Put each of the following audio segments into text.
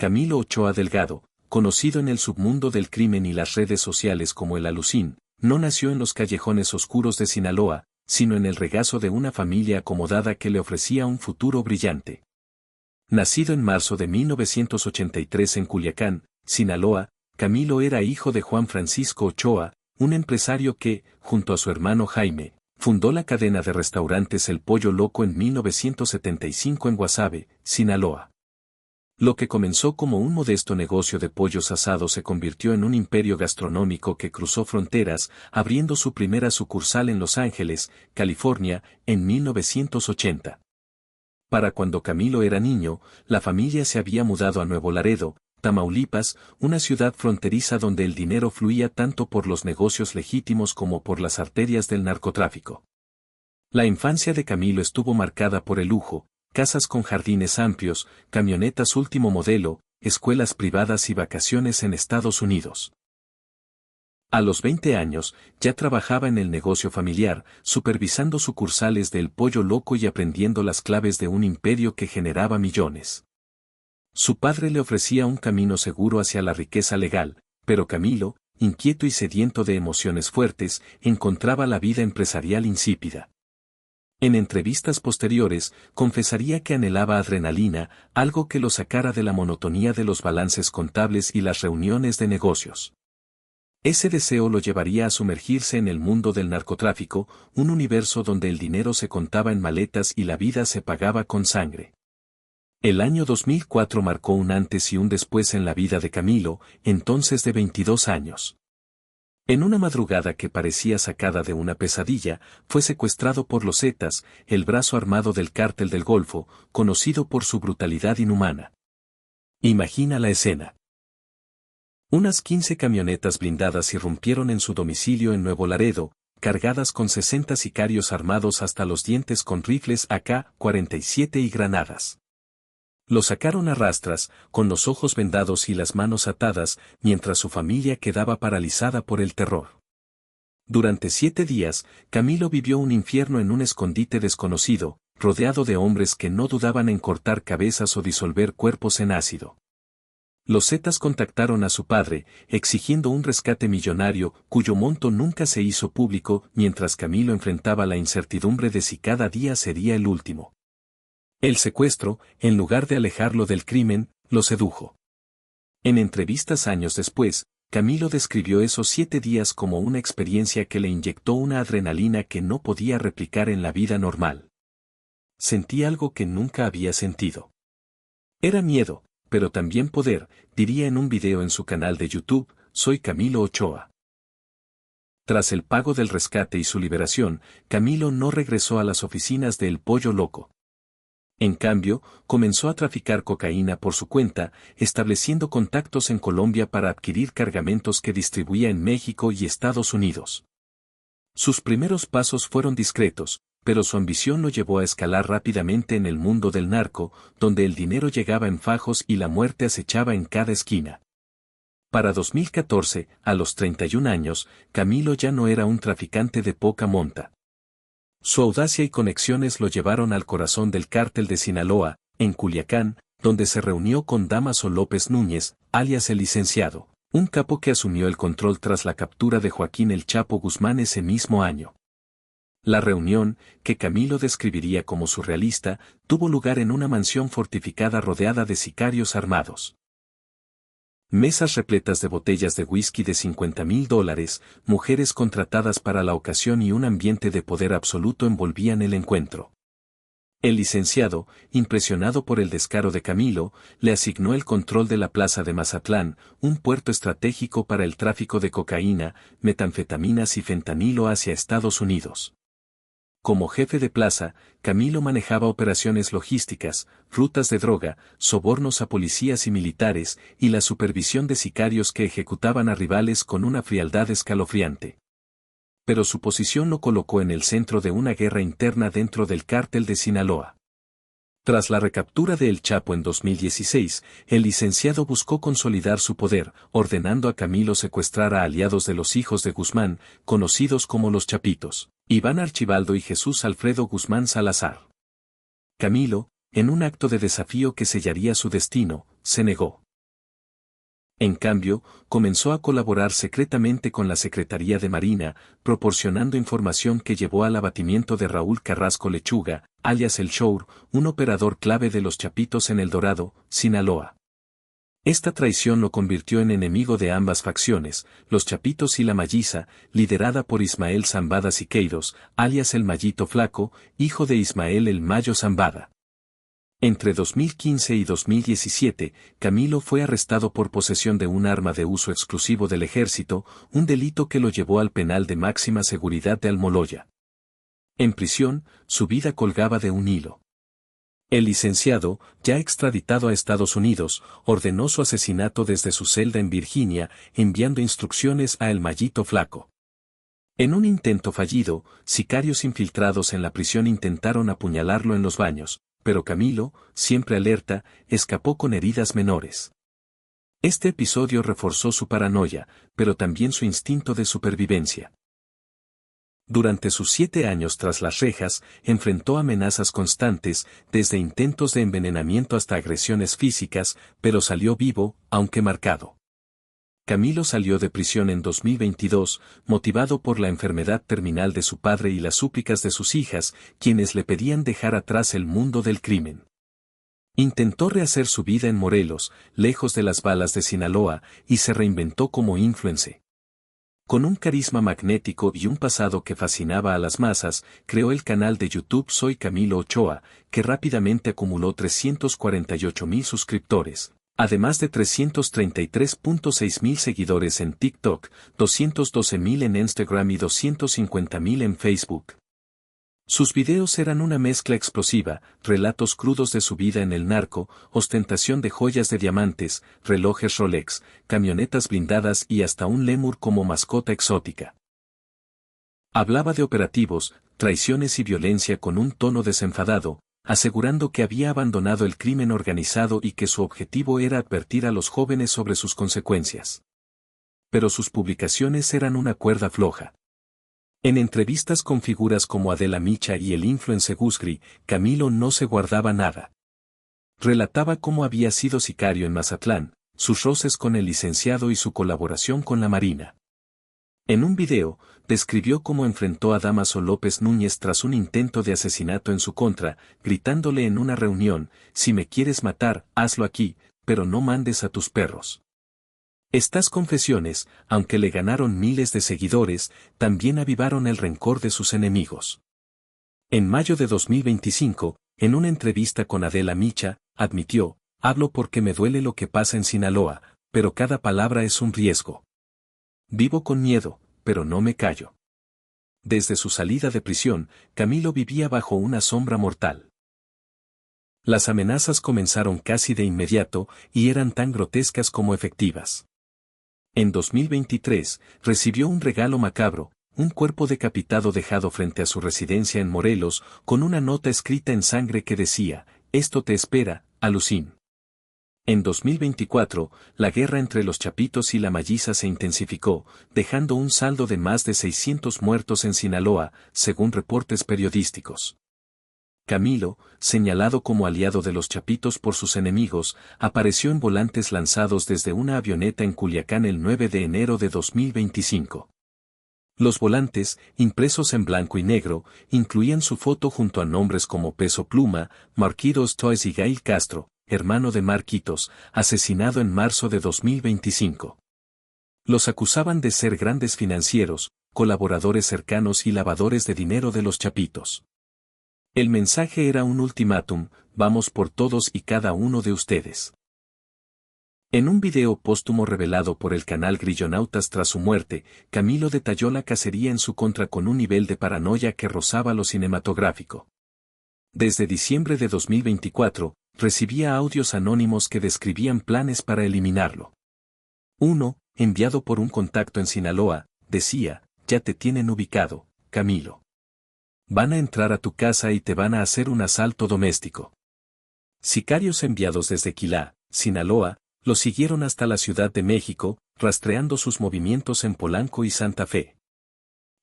Camilo Ochoa Delgado, conocido en el submundo del crimen y las redes sociales como el Alucín, no nació en los callejones oscuros de Sinaloa, sino en el regazo de una familia acomodada que le ofrecía un futuro brillante. Nacido en marzo de 1983 en Culiacán, Sinaloa, Camilo era hijo de Juan Francisco Ochoa, un empresario que, junto a su hermano Jaime, fundó la cadena de restaurantes El Pollo Loco en 1975 en Guasave, Sinaloa. Lo que comenzó como un modesto negocio de pollos asados se convirtió en un imperio gastronómico que cruzó fronteras, abriendo su primera sucursal en Los Ángeles, California, en 1980. Para cuando Camilo era niño, la familia se había mudado a Nuevo Laredo, Tamaulipas, una ciudad fronteriza donde el dinero fluía tanto por los negocios legítimos como por las arterias del narcotráfico. La infancia de Camilo estuvo marcada por el lujo, casas con jardines amplios, camionetas último modelo, escuelas privadas y vacaciones en Estados Unidos. A los 20 años, ya trabajaba en el negocio familiar, supervisando sucursales de El Pollo Loco y aprendiendo las claves de un imperio que generaba millones. Su padre le ofrecía un camino seguro hacia la riqueza legal, pero Camilo, inquieto y sediento de emociones fuertes, encontraba la vida empresarial insípida. En entrevistas posteriores, confesaría que anhelaba adrenalina, algo que lo sacara de la monotonía de los balances contables y las reuniones de negocios. Ese deseo lo llevaría a sumergirse en el mundo del narcotráfico, un universo donde el dinero se contaba en maletas y la vida se pagaba con sangre. El año 2004 marcó un antes y un después en la vida de Camilo, entonces de 22 años. En una madrugada que parecía sacada de una pesadilla, fue secuestrado por los Zetas, el brazo armado del Cártel del Golfo, conocido por su brutalidad inhumana. Imagina la escena. Unas 15 camionetas blindadas irrumpieron en su domicilio en Nuevo Laredo, cargadas con 60 sicarios armados hasta los dientes con rifles AK-47 y granadas. Lo sacaron a rastras, con los ojos vendados y las manos atadas, mientras su familia quedaba paralizada por el terror. Durante 7 días, Camilo vivió un infierno en un escondite desconocido, rodeado de hombres que no dudaban en cortar cabezas o disolver cuerpos en ácido. Los Zetas contactaron a su padre, exigiendo un rescate millonario, cuyo monto nunca se hizo público, mientras Camilo enfrentaba la incertidumbre de si cada día sería el último. El secuestro, en lugar de alejarlo del crimen, lo sedujo. En entrevistas años después, Camilo describió esos 7 días como una experiencia que le inyectó una adrenalina que no podía replicar en la vida normal. Sentí algo que nunca había sentido. Era miedo, pero también poder, diría en un video en su canal de YouTube, Soy Camilo Ochoa. Tras el pago del rescate y su liberación, Camilo no regresó a las oficinas de El Pollo Loco. En cambio, comenzó a traficar cocaína por su cuenta, estableciendo contactos en Colombia para adquirir cargamentos que distribuía en México y Estados Unidos. Sus primeros pasos fueron discretos, pero su ambición lo llevó a escalar rápidamente en el mundo del narco, donde el dinero llegaba en fajos y la muerte acechaba en cada esquina. Para 2014, a los 31 años, Camilo ya no era un traficante de poca monta. Su audacia y conexiones lo llevaron al corazón del Cártel de Sinaloa, en Culiacán, donde se reunió con Dámaso López Núñez, alias el Licenciado, un capo que asumió el control tras la captura de Joaquín El Chapo Guzmán ese mismo año. La reunión, que Camilo describiría como surrealista, tuvo lugar en una mansión fortificada rodeada de sicarios armados. Mesas repletas de botellas de whisky de $50,000, mujeres contratadas para la ocasión y un ambiente de poder absoluto envolvían el encuentro. El licenciado, impresionado por el descaro de Camilo, le asignó el control de la plaza de Mazatlán, un puerto estratégico para el tráfico de cocaína, metanfetaminas y fentanilo hacia Estados Unidos. Como jefe de plaza, Camilo manejaba operaciones logísticas, rutas de droga, sobornos a policías y militares, y la supervisión de sicarios que ejecutaban a rivales con una frialdad escalofriante. Pero su posición lo colocó en el centro de una guerra interna dentro del Cártel de Sinaloa. Tras la recaptura de El Chapo en 2016, el licenciado buscó consolidar su poder, ordenando a Camilo secuestrar a aliados de los hijos de Guzmán, conocidos como los Chapitos, Iván Archibaldo y Jesús Alfredo Guzmán Salazar. Camilo, en un acto de desafío que sellaría su destino, se negó. En cambio, comenzó a colaborar secretamente con la Secretaría de Marina, proporcionando información que llevó al abatimiento de Raúl Carrasco Lechuga, alias El Chour, un operador clave de los Chapitos en El Dorado, Sinaloa. Esta traición lo convirtió en enemigo de ambas facciones, los Chapitos y la Malliza, liderada por Ismael Zambada Siqueiros, alias El Mallito Flaco, hijo de Ismael El Mayo Zambada. Entre 2015 y 2017, Camilo fue arrestado por posesión de un arma de uso exclusivo del ejército, un delito que lo llevó al penal de máxima seguridad de Almoloya. En prisión, su vida colgaba de un hilo. El licenciado, ya extraditado a Estados Unidos, ordenó su asesinato desde su celda en Virginia, enviando instrucciones a El Mallito Flaco. En un intento fallido, sicarios infiltrados en la prisión intentaron apuñalarlo en los baños, pero Camilo, siempre alerta, escapó con heridas menores. Este episodio reforzó su paranoia, pero también su instinto de supervivencia. Durante sus 7 años tras las rejas, enfrentó amenazas constantes, desde intentos de envenenamiento hasta agresiones físicas, pero salió vivo, aunque marcado. Camilo salió de prisión en 2022, motivado por la enfermedad terminal de su padre y las súplicas de sus hijas, quienes le pedían dejar atrás el mundo del crimen. Intentó rehacer su vida en Morelos, lejos de las balas de Sinaloa, y se reinventó como influencer. Con un carisma magnético y un pasado que fascinaba a las masas, creó el canal de YouTube Soy Camilo Ochoa, que rápidamente acumuló 348,000 suscriptores. Además de 333,6 mil seguidores en TikTok, 212,000 en Instagram y 250,000 en Facebook. Sus videos eran una mezcla explosiva, relatos crudos de su vida en el narco, ostentación de joyas de diamantes, relojes Rolex, camionetas blindadas y hasta un lémur como mascota exótica. Hablaba de operativos, traiciones y violencia con un tono desenfadado, asegurando que había abandonado el crimen organizado y que su objetivo era advertir a los jóvenes sobre sus consecuencias. Pero sus publicaciones eran una cuerda floja. En entrevistas con figuras como Adela Micha y el influencer Gusgri, Camilo no se guardaba nada. Relataba cómo había sido sicario en Mazatlán, sus roces con el licenciado y su colaboración con la Marina. En un video, describió cómo enfrentó a Dámaso López Núñez tras un intento de asesinato en su contra, gritándole en una reunión, si me quieres matar, hazlo aquí, pero no mandes a tus perros. Estas confesiones, aunque le ganaron miles de seguidores, también avivaron el rencor de sus enemigos. En mayo de 2025, en una entrevista con Adela Micha, admitió, hablo porque me duele lo que pasa en Sinaloa, pero cada palabra es un riesgo. Vivo con miedo, pero no me callo. Desde su salida de prisión, Camilo vivía bajo una sombra mortal. Las amenazas comenzaron casi de inmediato y eran tan grotescas como efectivas. En 2023, recibió un regalo macabro, un cuerpo decapitado dejado frente a su residencia en Morelos, con una nota escrita en sangre que decía, esto te espera, Alucín. En 2024, la guerra entre los Chapitos y la Malliza se intensificó, dejando un saldo de más de 600 muertos en Sinaloa, según reportes periodísticos. Camilo, señalado como aliado de los Chapitos por sus enemigos, apareció en volantes lanzados desde una avioneta en Culiacán el 9 de enero de 2025. Los volantes, impresos en blanco y negro, incluían su foto junto a nombres como Peso Pluma, Marquitos Toys y Gail Castro, hermano de Marquitos, asesinado en marzo de 2025. Los acusaban de ser grandes financieros, colaboradores cercanos y lavadores de dinero de los Chapitos. El mensaje era un ultimátum, vamos por todos y cada uno de ustedes. En un video póstumo revelado por el canal Grillonautas tras su muerte, Camilo detalló la cacería en su contra con un nivel de paranoia que rozaba lo cinematográfico. Desde diciembre de 2024, recibía audios anónimos que describían planes para eliminarlo. Uno, enviado por un contacto en Sinaloa, decía, ya te tienen ubicado, Camilo. Van a entrar a tu casa y te van a hacer un asalto doméstico. Sicarios enviados desde Quilá, Sinaloa, lo siguieron hasta la Ciudad de México, rastreando sus movimientos en Polanco y Santa Fe.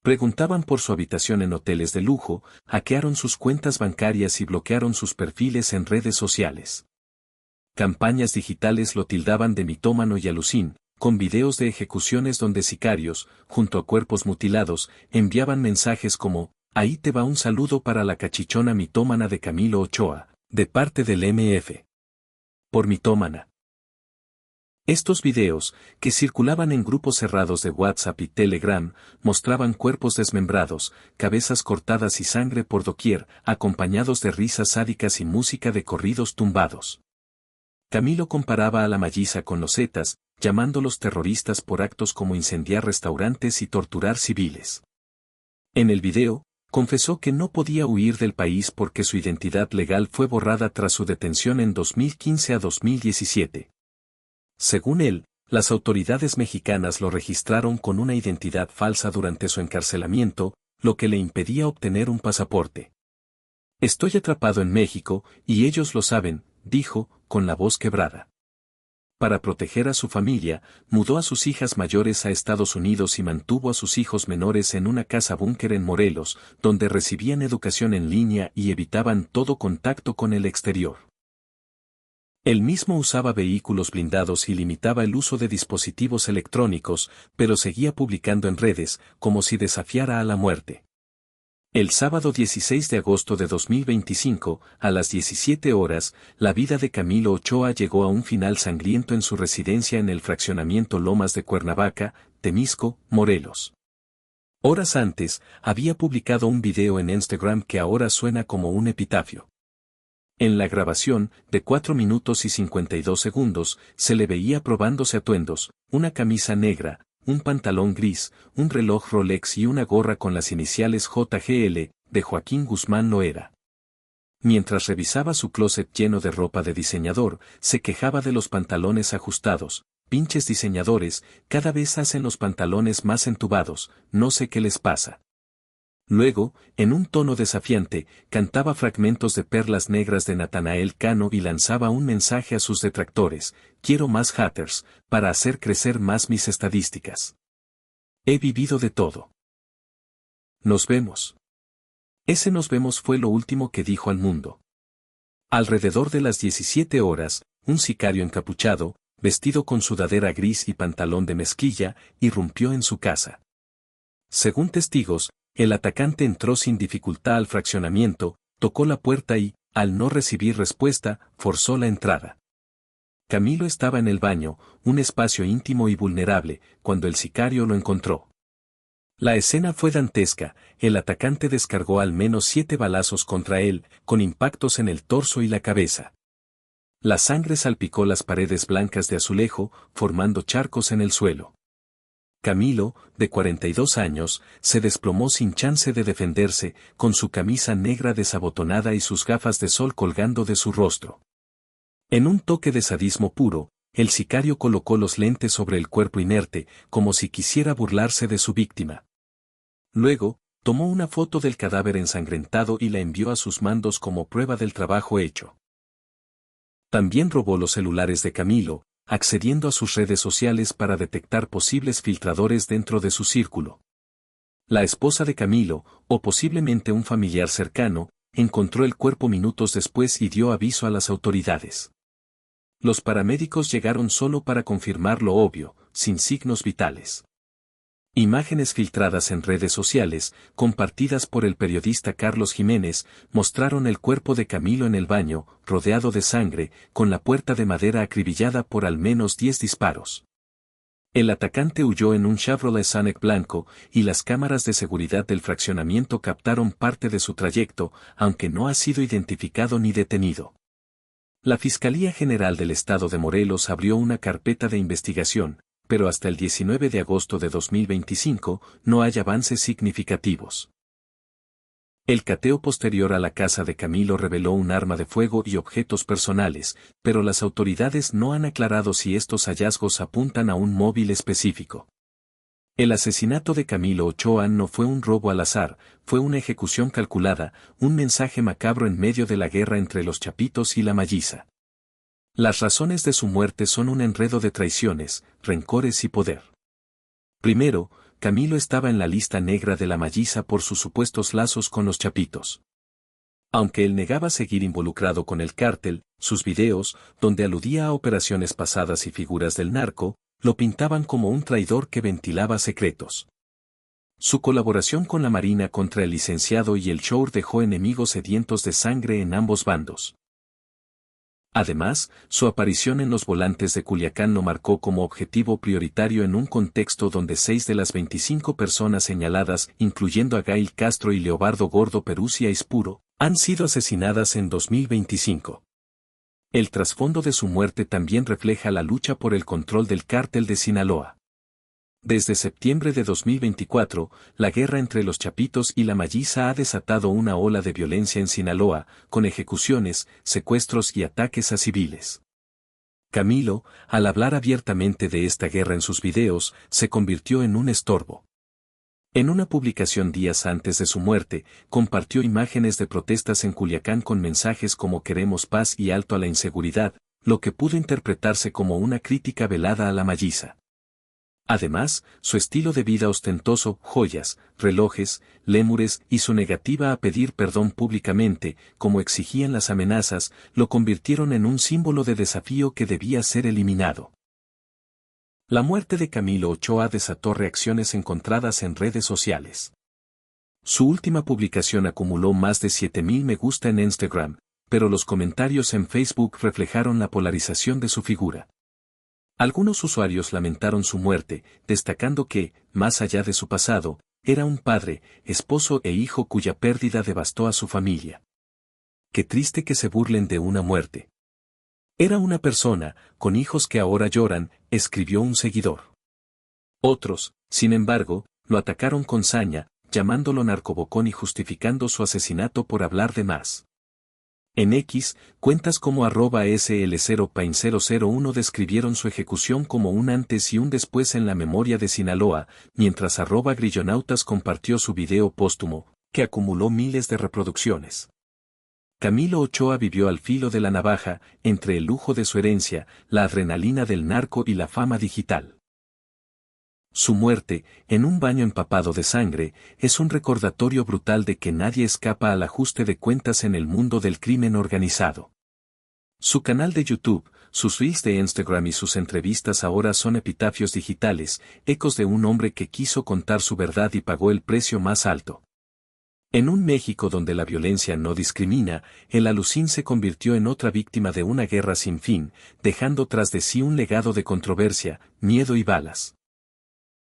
Preguntaban por su habitación en hoteles de lujo, hackearon sus cuentas bancarias y bloquearon sus perfiles en redes sociales. Campañas digitales lo tildaban de mitómano y alucín, con videos de ejecuciones donde sicarios, junto a cuerpos mutilados, enviaban mensajes como, ahí te va un saludo para la cachichona mitómana de Camilo Ochoa, de parte del MF. Por mitómana. Estos videos, que circulaban en grupos cerrados de WhatsApp y Telegram, mostraban cuerpos desmembrados, cabezas cortadas y sangre por doquier, acompañados de risas sádicas y música de corridos tumbados. Camilo comparaba a la Malliza con los Zetas, llamándolos terroristas por actos como incendiar restaurantes y torturar civiles. En el video, confesó que no podía huir del país porque su identidad legal fue borrada tras su detención en 2015 a 2017. Según él, las autoridades mexicanas lo registraron con una identidad falsa durante su encarcelamiento, lo que le impedía obtener un pasaporte. Estoy atrapado en México, y ellos lo saben, dijo, con la voz quebrada. Para proteger a su familia, mudó a sus hijas mayores a Estados Unidos y mantuvo a sus hijos menores en una casa búnker en Morelos, donde recibían educación en línea y evitaban todo contacto con el exterior. Él mismo usaba vehículos blindados y limitaba el uso de dispositivos electrónicos, pero seguía publicando en redes, como si desafiara a la muerte. El sábado 16 de agosto de 2025, a las 17 horas, la vida de Camilo Ochoa llegó a un final sangriento en su residencia en el fraccionamiento Lomas de Cuernavaca, Temisco, Morelos. Horas antes, había publicado un video en Instagram que ahora suena como un epitafio. En la grabación, de 4 minutos y 52 segundos, se le veía probándose atuendos, una camisa negra, un pantalón gris, un reloj Rolex y una gorra con las iniciales JGL, de Joaquín Guzmán Loera. Mientras revisaba su closet lleno de ropa de diseñador, se quejaba de los pantalones ajustados. Pinches diseñadores, cada vez hacen los pantalones más entubados, no sé qué les pasa. Luego, en un tono desafiante, cantaba fragmentos de Perlas Negras de Natanael Cano y lanzaba un mensaje a sus detractores: quiero más haters, para hacer crecer más mis estadísticas. He vivido de todo. Nos vemos. Ese nos vemos fue lo último que dijo al mundo. Alrededor de las 17 horas, un sicario encapuchado, vestido con sudadera gris y pantalón de mezclilla, irrumpió en su casa. Según testigos, el atacante entró sin dificultad al fraccionamiento, tocó la puerta y, al no recibir respuesta, forzó la entrada. Camilo estaba en el baño, un espacio íntimo y vulnerable, cuando el sicario lo encontró. La escena fue dantesca, el atacante descargó al menos 7 balazos contra él, con impactos en el torso y la cabeza. La sangre salpicó las paredes blancas de azulejo, formando charcos en el suelo. Camilo, de 42 años, se desplomó sin chance de defenderse, con su camisa negra desabotonada y sus gafas de sol colgando de su rostro. En un toque de sadismo puro, el sicario colocó los lentes sobre el cuerpo inerte, como si quisiera burlarse de su víctima. Luego, tomó una foto del cadáver ensangrentado y la envió a sus mandos como prueba del trabajo hecho. También robó los celulares de Camilo, accediendo a sus redes sociales para detectar posibles filtradores dentro de su círculo. La esposa de Camilo, o posiblemente un familiar cercano, encontró el cuerpo minutos después y dio aviso a las autoridades. Los paramédicos llegaron solo para confirmar lo obvio, sin signos vitales. Imágenes filtradas en redes sociales, compartidas por el periodista Carlos Jiménez, mostraron el cuerpo de Camilo en el baño, rodeado de sangre, con la puerta de madera acribillada por al menos 10 disparos. El atacante huyó en un Chevrolet Sonic blanco, y las cámaras de seguridad del fraccionamiento captaron parte de su trayecto, aunque no ha sido identificado ni detenido. La Fiscalía General del Estado de Morelos abrió una carpeta de investigación, pero hasta el 19 de agosto de 2025 no hay avances significativos. El cateo posterior a la casa de Camilo reveló un arma de fuego y objetos personales, pero las autoridades no han aclarado si estos hallazgos apuntan a un móvil específico. El asesinato de Camilo Ochoa no fue un robo al azar, fue una ejecución calculada, un mensaje macabro en medio de la guerra entre los Chapitos y la Malliza. Las razones de su muerte son un enredo de traiciones, rencores y poder. Primero, Camilo estaba en la lista negra de la Malliza por sus supuestos lazos con los Chapitos. Aunque él negaba seguir involucrado con el cártel, sus videos, donde aludía a operaciones pasadas y figuras del narco, lo pintaban como un traidor que ventilaba secretos. Su colaboración con la Marina contra el licenciado y el Shour dejó enemigos sedientos de sangre en ambos bandos. Además, su aparición en los volantes de Culiacán lo marcó como objetivo prioritario en un contexto donde 6 de las 25 personas señaladas, incluyendo a Gail Castro y Leobardo Gordo Perusia Ispuro, han sido asesinadas en 2025. El trasfondo de su muerte también refleja la lucha por el control del cártel de Sinaloa. Desde septiembre de 2024, la guerra entre los Chapitos y la Malliza ha desatado una ola de violencia en Sinaloa, con ejecuciones, secuestros y ataques a civiles. Camilo, al hablar abiertamente de esta guerra en sus videos, se convirtió en un estorbo. En una publicación días antes de su muerte, compartió imágenes de protestas en Culiacán con mensajes como "Queremos paz y alto a la inseguridad", lo que pudo interpretarse como una crítica velada a la Malliza. Además, su estilo de vida ostentoso, joyas, relojes, lémures y su negativa a pedir perdón públicamente, como exigían las amenazas, lo convirtieron en un símbolo de desafío que debía ser eliminado. La muerte de Camilo Ochoa desató reacciones encontradas en redes sociales. Su última publicación acumuló más de 7,000 me gusta en Instagram, pero los comentarios en Facebook reflejaron la polarización de su figura. Algunos usuarios lamentaron su muerte, destacando que, más allá de su pasado, era un padre, esposo e hijo cuya pérdida devastó a su familia. Qué triste que se burlen de una muerte. Era una persona, con hijos que ahora lloran, escribió un seguidor. Otros, sin embargo, lo atacaron con saña, llamándolo narcobocón y justificando su asesinato por hablar de más. En X, cuentas como @sl0pain001 describieron su ejecución como un antes y un después en la memoria de Sinaloa, mientras @grillonautas compartió su video póstumo, que acumuló miles de reproducciones. Camilo Ochoa vivió al filo de la navaja, entre el lujo de su herencia, la adrenalina del narco y la fama digital. Su muerte, en un baño empapado de sangre, es un recordatorio brutal de que nadie escapa al ajuste de cuentas en el mundo del crimen organizado. Su canal de YouTube, sus reels de Instagram y sus entrevistas ahora son epitafios digitales, ecos de un hombre que quiso contar su verdad y pagó el precio más alto. En un México donde la violencia no discrimina, el Alucín se convirtió en otra víctima de una guerra sin fin, dejando tras de sí un legado de controversia, miedo y balas.